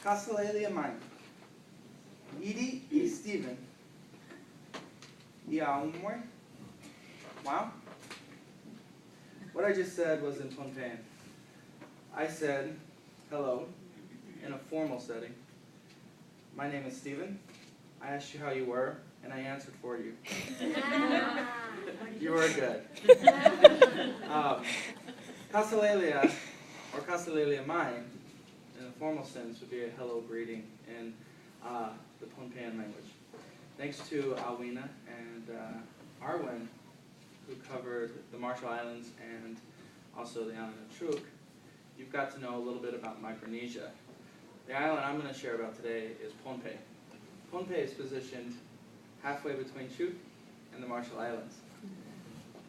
Kasalelia mine. Edie e Stephen. Iaumwe. Wow. What I just said was in Pohnpeian. I said hello in a formal setting. My name is Stephen. I asked you how you were, and I answered for you. You were good. Kasalelia, or Kasalelia mine, in a formal sense, would be a hello greeting in the Pohnpeian language. Thanks to Alwina and Arwen, who covered the Marshall Islands and also the island of Truk, you've got to know a little bit about Micronesia. The island I'm going to share about today is Pohnpei. Pohnpei is positioned halfway between Truk and the Marshall Islands.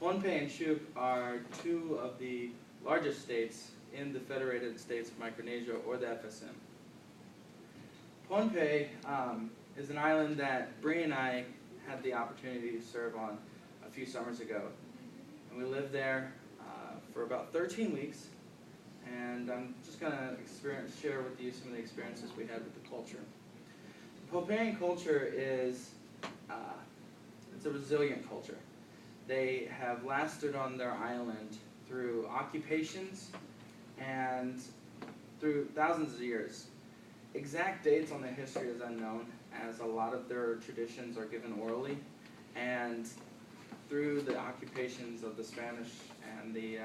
Pohnpei and Truk are two of the largest states in the Federated States of Micronesia, or the FSM. Pohnpei is an island that Bree and I had the opportunity to serve on a few summers ago. And we lived there for about 13 weeks, and I'm just going to share with you some of the experiences we had with the culture. The Pohnpeian culture is it's a resilient culture. They have lasted on their island through occupations and through thousands of years. Exact dates on their history is unknown, as a lot of their traditions are given orally, and through the occupations of the Spanish and the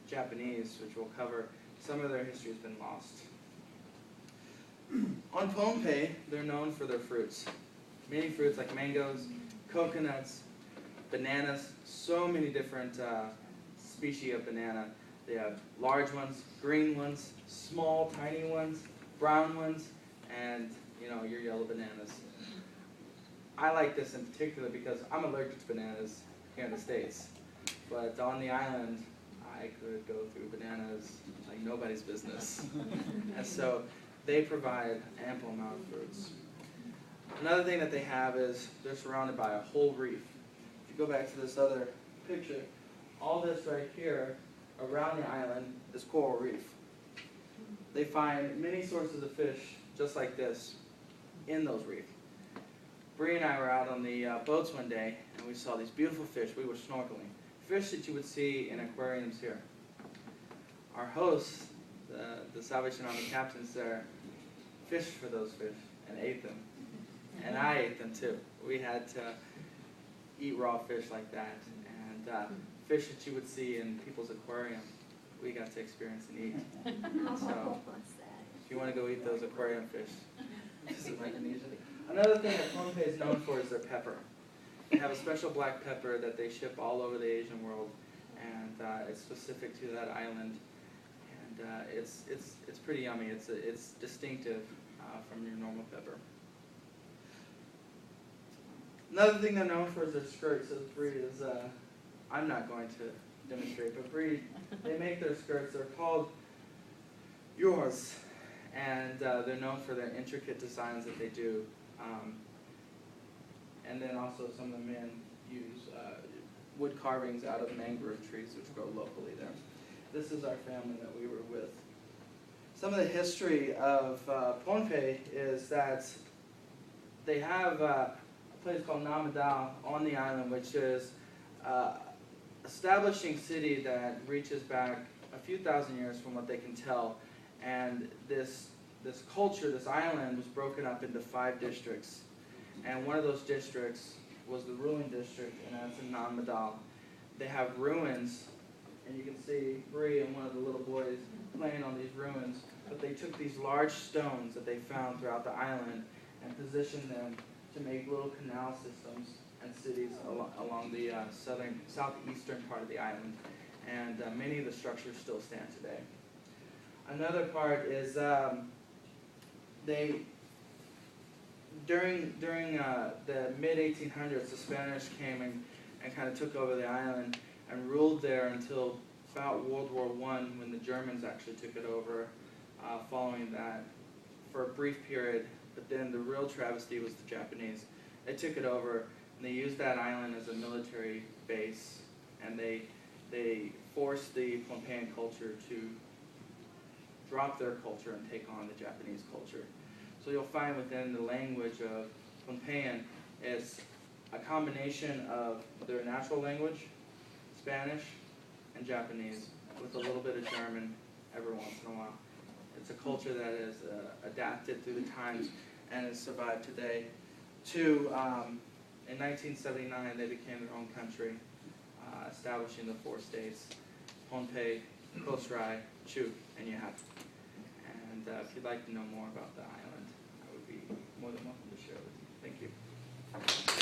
Japanese, which we'll cover, some of their history has been lost. On Pohnpei, they're known for their fruits. Many fruits like mangoes, coconuts, bananas, so many different species of banana. They have large ones, green ones, small, tiny ones, brown ones, and your yellow bananas. I like this in particular because I'm allergic to bananas here in the States. But on the island, I could go through bananas like nobody's business. And so they provide ample amount of fruits. Another thing that they have is they're surrounded by a whole reef. If you go back to this other picture, all this right here around the island is coral reef. They find many sources of fish just like this in those reefs. Bree and I were out on the boats one day, and we saw these beautiful fish. We were snorkeling. Fish that you would see in aquariums here. Our hosts, the Salvation Army captains there, fished for those fish and ate them. And I ate them too. We had to eat raw fish like that. And fish that you would see in people's aquarium, we got to experience and eat. So if you want to go eat those aquarium fish, visit Micronesia. Another thing that Pohnpei is known for is their pepper. They have a special black pepper that they ship all over the Asian world, and it's specific to that island. And it's pretty yummy. It's distinctive from your normal pepper. Another thing they're known for is their skirts. As Bree is, I'm not going to demonstrate, but Bree, they make their skirts. They're called yours, and they're known for their intricate designs that they do. And then also some of the men use wood carvings out of mangrove trees, which grow locally there. This is our family that we were with. Some of the history of Pohnpei is that they have a place called Namadao on the island, which is establishing city that reaches back a few thousand years from what they can tell. And this culture, this island, was broken up into 5 districts. And one of those districts was the ruling district, and that's in Namadao. They have ruins, and you can see Bree and one of the little boys playing on these ruins. But they took these large stones that they found throughout the island and positioned them to make little canal systems and cities along the southeastern part of the island. And many of the structures still stand today. Another part is during the mid-1800s, the Spanish came and kind of took over the island and ruled there until about World War I, when the Germans actually took it over following that for a brief period. But then the real travesty was the Japanese. They took it over, and they used that island as a military base, and they forced the Pohnpeian culture to drop their culture and take on the Japanese culture. So you'll find within the language of Pohnpeian, it's a combination of their natural language, Spanish, and Japanese, with a little bit of German every once in a while. It's a culture that is adapted through the times and has survived today. In 1979, they became their own country, establishing the 4 states: Pohnpei, Kosrae, Chuuk, and Yap. And if you'd like to know more about the island, I would be more than welcome to share with you. Thank you.